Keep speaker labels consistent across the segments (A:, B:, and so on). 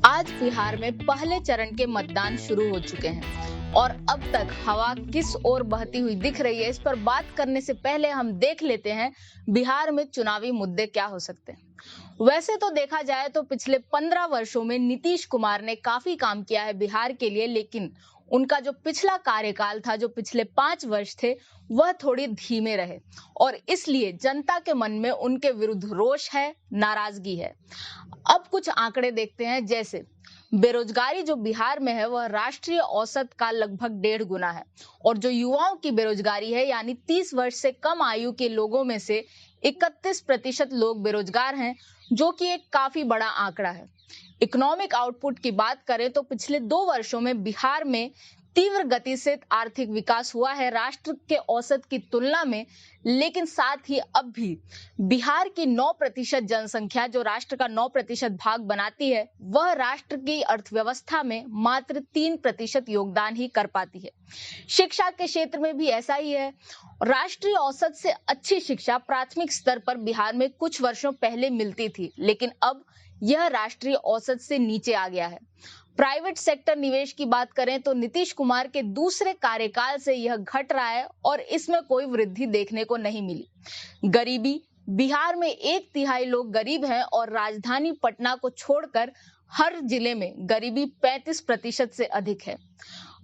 A: आज बिहार में पहले चरण के मतदान शुरू हो चुके हैं और अब तक हवा किस ओर बहती हुई दिख रही है, इस पर बात करने से पहले हम देख लेते हैं बिहार में चुनावी मुद्दे क्या हो सकते हैं। वैसे तो देखा जाए तो पिछले 15 वर्षों में नीतीश कुमार ने काफी काम किया है बिहार के लिए, लेकिन उनका जो पिछला कार्यकाल था, जो पिछले 5 वर्ष थे, वह थोड़ी धीमे रहे और इसलिए जनता के मन में उनके विरुद्ध रोष है, नाराजगी है। अब कुछ आंकड़े देखते हैं। जैसे बेरोजगारी जो बिहार में है वह राष्ट्रीय औसत का लगभग 1.5 गुना है और जो युवाओं की बेरोजगारी है यानी 30 वर्ष से कम आयु के लोगों में से 31% लोग बेरोजगार हैं, जो कि एक काफी बड़ा आंकड़ा है। इकोनॉमिक आउटपुट की बात करें तो पिछले 2 वर्षों में बिहार में तीव्र गति से आर्थिक विकास हुआ है राष्ट्र के औसत की तुलना में, लेकिन साथ ही अब भी बिहार की 9% जनसंख्या, जो राष्ट्र का 9% भाग बनाती है, वह राष्ट्र की अर्थव्यवस्था में मात्र 3% योगदान ही कर पाती है। शिक्षा के क्षेत्र में भी ऐसा ही है। राष्ट्रीय औसत से अच्छी शिक्षा प्राथमिक स्तर पर बिहार में कुछ वर्षों पहले मिलती थी, लेकिन अब यह राष्ट्रीय औसत से नीचे आ गया है। प्राइवेट सेक्टर निवेश की बात करें तो नीतीश कुमार के दूसरे कार्यकाल से यह घट रहा है और इसमें कोई वृद्धि देखने को नहीं मिली। गरीबी, बिहार में 1/3 लोग गरीब हैं और राजधानी पटना को छोड़कर हर जिले में गरीबी 35% से अधिक है।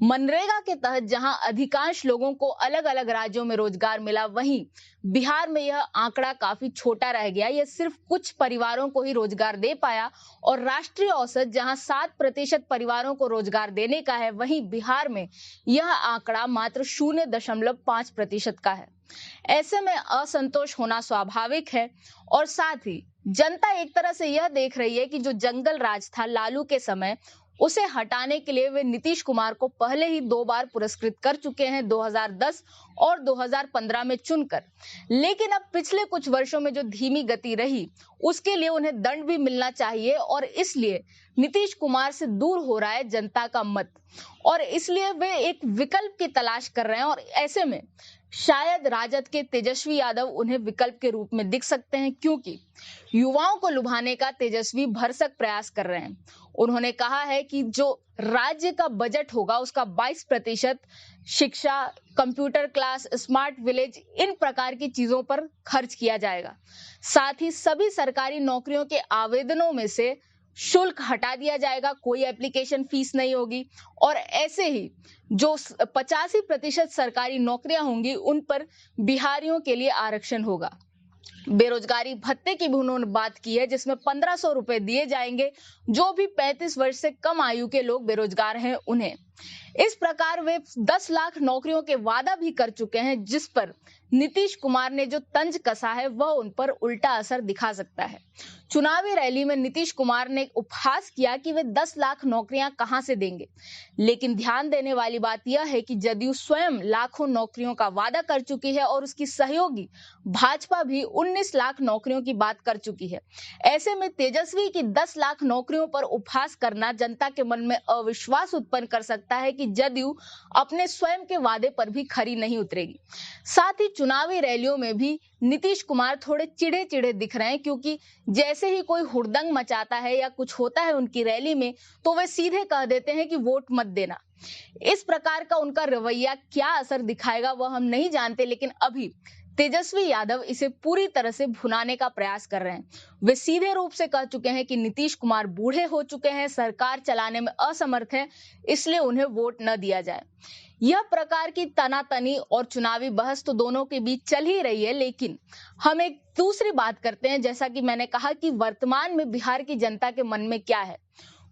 A: मनरेगा के तहत जहां अधिकांश लोगों को अलग अलग राज्यों में रोजगार मिला, वहीं बिहार में यह आंकड़ा काफी छोटा रह गया। यह सिर्फ कुछ परिवारों को ही रोजगार दे पाया और राष्ट्रीय औसत जहां 7% परिवारों को रोजगार देने का है, वहीं बिहार में यह आंकड़ा मात्र 0.5% का है। ऐसे में असंतोष होना स्वाभाविक है और साथ ही जनता एक तरह से यह देख रही है कि जो जंगल राज था लालू के समय, उसे हटाने के लिए वे नीतीश कुमार को पहले ही 2 बार पुरस्कृत कर चुके हैं, 2010 और 2015 में चुनकर। लेकिन अब पिछले कुछ वर्षों में जो धीमी गति रही, उसके लिए उन्हें दंड भी मिलना चाहिए और इसलिए नीतीश कुमार से दूर हो रहा है जनता का मत और इसलिए वे एक विकल्प की तलाश कर रहे हैं और ऐसे में शायद राजद के तेजस्वी यादव उन्हें विकल्प के रूप में दिख सकते हैं, क्योंकि युवाओं को लुभाने का तेजस्वी भरसक प्रयास कर रहे हैं। उन्होंने कहा है कि जो राज्य का बजट होगा उसका 22% शिक्षा, कंप्यूटर क्लास, स्मार्ट विलेज, इन प्रकार की चीजों पर खर्च किया जाएगा। साथ ही सभी सरकारी नौकरियों के आवेदनों में से शुल्क हटा दिया जाएगा, कोई एप्लीकेशन फीस नहीं होगी और ऐसे ही जो 85% सरकारी नौकरियां होंगी उन पर बिहारियों के लिए आरक्षण होगा। बेरोजगारी भत्ते की भी उन्होंने बात की है, जिसमें 1500 रुपए दिए जाएंगे जो भी 35 वर्ष से कम आयु के लोग बेरोजगार हैं उन्हें। इस प्रकार वे 10 लाख नौकरियों के वादा भी कर चुके हैं, जिस पर नीतीश कुमार ने जो तंज कसा है वह उन पर उल्टा असर दिखा सकता है। चुनावी रैली में नीतीश कुमार ने उपहास किया कि वे 10 लाख नौकरियां कहां से देंगे, लेकिन ध्यान देने वाली बात यह है कि जदयू स्वयं लाखों नौकरियों का वादा कर चुकी है और उसकी सहयोगी भाजपा भी 19 लाख नौकरियों की बात कर चुकी है। ऐसे में तेजस्वी की 10 लाख नौकरियों पर उपहास करना जनता के मन में अविश्वास उत्पन्न कर सकता है कि जदयू अपने स्वयं के वादे पर भी खरी नहीं उतरेगी। साथ ही चुनावी रैलियों में भी नीतीश कुमार थोड़े चिढ़े चिढ़े दिख रहे हैं, क्योंकि जैसे ही कोई हुड़दंग मचाता है या कुछ होता है उनकी रैली में, तो वे सीधे कह देते हैं कि वोट मत देना। इस प्रकार का उनका रवैया क्या असर दिखाएगा वह हम नहीं जानते, लेकिन अभी तेजस्वी यादव इसे पूरी तरह से भुनाने का प्रयास कर रहे हैं। वे सीधे रूप से कह चुके हैं कि नीतीश कुमार बूढ़े हो चुके हैं, सरकार चलाने में असमर्थ है, इसलिए उन्हें वोट न दिया जाए। यह प्रकार की तनातनी और चुनावी बहस तो दोनों के बीच चल ही रही है, लेकिन हम एक दूसरी बात करते हैं। जैसा कि मैंने कहा कि वर्तमान में बिहार की जनता के मन में क्या है।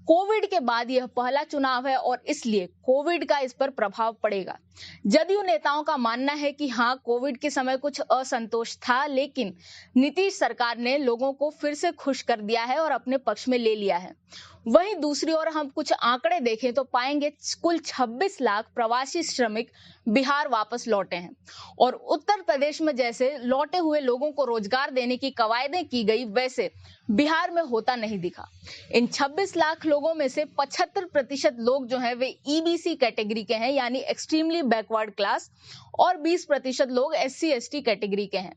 A: कोविड के बाद यह पहला चुनाव है और इसलिए कोविड का इस पर प्रभाव पड़ेगा। जदयू नेताओं का मानना है कि हाँ, कोविड के समय कुछ असंतोष था, लेकिन नीतीश सरकार ने लोगों को फिर से खुश कर दिया है और अपने पक्ष में ले लिया है। वहीं दूसरी ओर हम कुछ आंकड़े देखें तो पाएंगे कुल 26 लाख प्रवासी श्रमिक बिहार वापस लौटे हैं और उत्तर प्रदेश में जैसे लौटे हुए लोगों को रोजगार देने की कवायदें की गई, वैसे बिहार में होता नहीं दिखा। इन 26 लाख लोगों में से 75% लोग जो हैं वे ईबीसी कैटेगरी के हैं, यानी एक्सट्रीमली बैकवर्ड क्लास, और 20% लोग एससी एसटी कैटेगरी के हैं।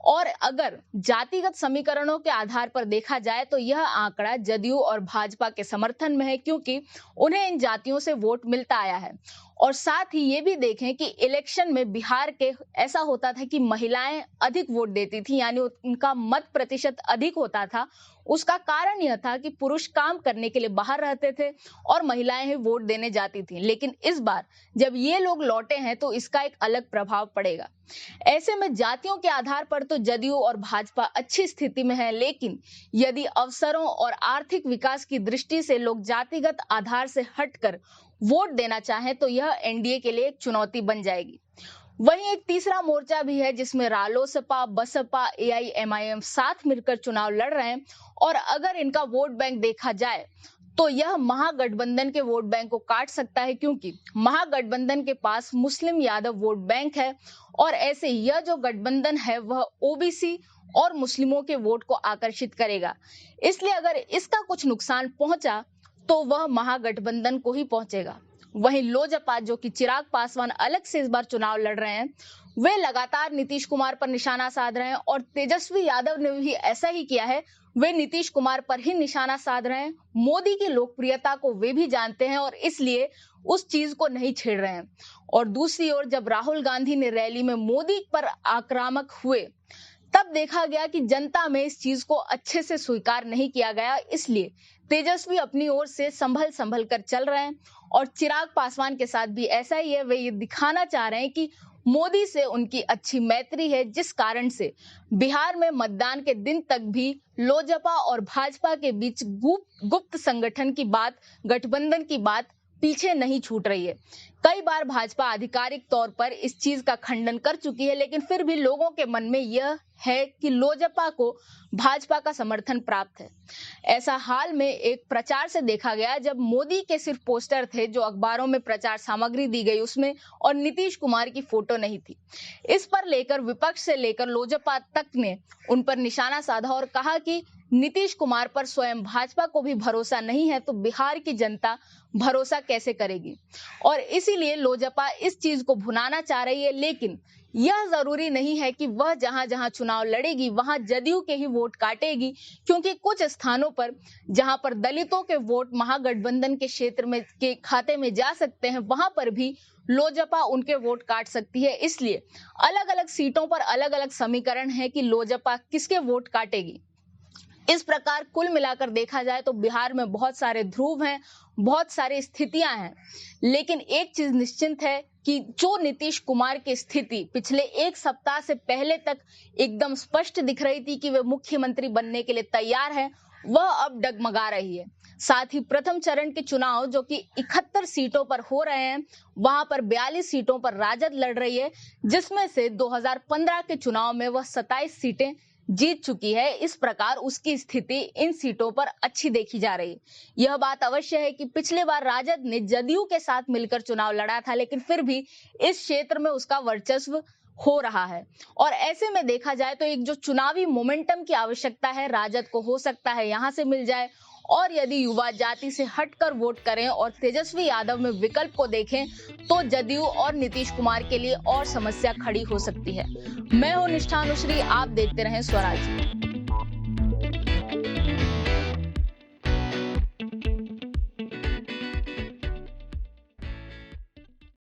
A: और अगर जातिगत समीकरणों के आधार पर देखा जाए तो यह आंकड़ा जदयू और भाजपा के समर्थन में है, क्योंकि उन्हें इन जातियों से वोट मिलता आया है। और साथ ही ये भी देखें कि इलेक्शन में बिहार के ऐसा होता था कि महिलाएं अधिक वोट देती थी, यानी उनका मत प्रतिशत अधिक होता था। उसका कारण यह था कि पुरुष काम करने के लिए बाहर रहते थे और महिलाएं ही वोट देने जाती थी। लेकिन इस बार जब ये लोग लौटे हैं तो इसका एक अलग प्रभाव पड़ेगा। ऐसे में जातियों के आधार पर तो जदयू और भाजपा अच्छी स्थिति में है, लेकिन यदि अवसरों और आर्थिक विकास की दृष्टि से लोग जातिगत आधार से हटकर वोट देना चाहें तो यह एनडीए के लिए एक चुनौती बन जाएगी। वहीं एक तीसरा मोर्चा भी है जिसमें रालोसपा, बसपा, एआईएमआईएम साथ मिलकर चुनाव लड़ रहे हैं, और अगर इनका वोट बैंक देखा जाए तो यह महागठबंधन के वोट बैंक को काट सकता है, क्योंकि महागठबंधन के पास मुस्लिम यादव वोट बैंक है, और ऐसे यह जो गठबंधन है वह ओबीसी और मुस्लिमों के वोट को आकर्षित करेगा। इसलिए अगर इसका कुछ नुकसान पहुंचा तो वह महागठबंधन को ही पहुंचेगा। वहीं लोजपा, जो कि चिराग पासवान अलग से इस बार चुनाव लड़ रहे हैं, वे लगातार नीतीश कुमार पर निशाना साध रहे हैं, और तेजस्वी यादव ने भी ऐसा ही किया है। वे नीतीश कुमार पर ही निशाना साध रहे हैं। मोदी की लोकप्रियता को वे भी जानते हैं और इसलिए उस चीज को नहीं छेड़ रहे हैं। और दूसरी ओर जब राहुल गांधी ने रैली में मोदी पर आक्रामक हुए तब देखा गया कि जनता में इस चीज को अच्छे से स्वीकार नहीं किया गया। इसलिए तेजस्वी अपनी ओर से संभल कर चल रहे हैं, और चिराग पासवान के साथ भी ऐसा ही है। वे ये दिखाना चाह रहे हैं कि मोदी से उनकी अच्छी मैत्री है, जिस कारण से बिहार में मतदान के दिन तक भी लोजपा और भाजपा के बीच गुप्त संगठन की बात, गठबंधन की बात पीछे नहीं छूट रही है। कई बार भाजपा आधिकारिक तौर पर इस चीज का खंडन कर चुकी है, लेकिन फिर भी लोगों के मन में यह है कि लोजपा को भाजपा का समर्थन प्राप्त है। ऐसा हाल में एक प्रचार से देखा गया जब मोदी के सिर्फ पोस्टर थे जो अखबारों में प्रचार सामग्री दी गई उसमें, और नीतीश कुमार की फोटो नहीं थी। इस पर लेकर विपक्ष से लेकर लोजपा तक ने उन पर निशाना साधा और कहा कि नीतीश कुमार पर स्वयं भाजपा को भी भरोसा नहीं है तो बिहार की जनता भरोसा कैसे करेगी। और इसीलिए लोजपा इस चीज को भुनाना चाह रही है, लेकिन यह जरूरी नहीं है कि वह जहां जहां चुनाव लड़ेगी वहां जदयू के ही वोट काटेगी, क्योंकि कुछ स्थानों पर जहां पर दलितों के वोट महागठबंधन के क्षेत्र में के खाते में जा सकते हैं वहां पर भी लोजपा उनके वोट काट सकती है। इसलिए अलग अलग सीटों पर अलग अलग समीकरण है कि लोजपा किसके वोट काटेगी। इस प्रकार कुल मिलाकर देखा जाए तो बिहार में बहुत सारे ध्रुव हैं, बहुत सारी स्थितियां हैं, लेकिन एक चीज निश्चित है कि जो नीतीश कुमार की स्थिति पिछले एक सप्ताह से पहले तक एकदम स्पष्ट दिख रही थी कि वे मुख्यमंत्री बनने के लिए तैयार हैं, वह अब डगमगा रही है। साथ ही प्रथम चरण के चुनाव जो कि 71 सीटों पर हो रहे हैं, वहां पर 42 सीटों पर राजद लड़ रही है, जिसमें से 2015 के चुनाव में वह 27 सीटें जीत चुकी है। इस प्रकार उसकी स्थिति इन सीटों पर अच्छी देखी जा रही है। यह बात अवश्य है कि पिछले बार राजद ने जदयू के साथ मिलकर चुनाव लड़ा था, लेकिन फिर भी इस क्षेत्र में उसका वर्चस्व हो रहा है। और ऐसे में देखा जाए तो एक जो चुनावी मोमेंटम की आवश्यकता है राजद को, हो सकता है यहां से मिल जाए। और यदि युवा जाति से हटकर वोट करें और तेजस्वी यादव में विकल्प को देखें तो जदयू और नीतीश कुमार के लिए और समस्या खड़ी हो सकती है। मैं हूं निष्ठा अनुश्री, आप देखते रहें स्वराज।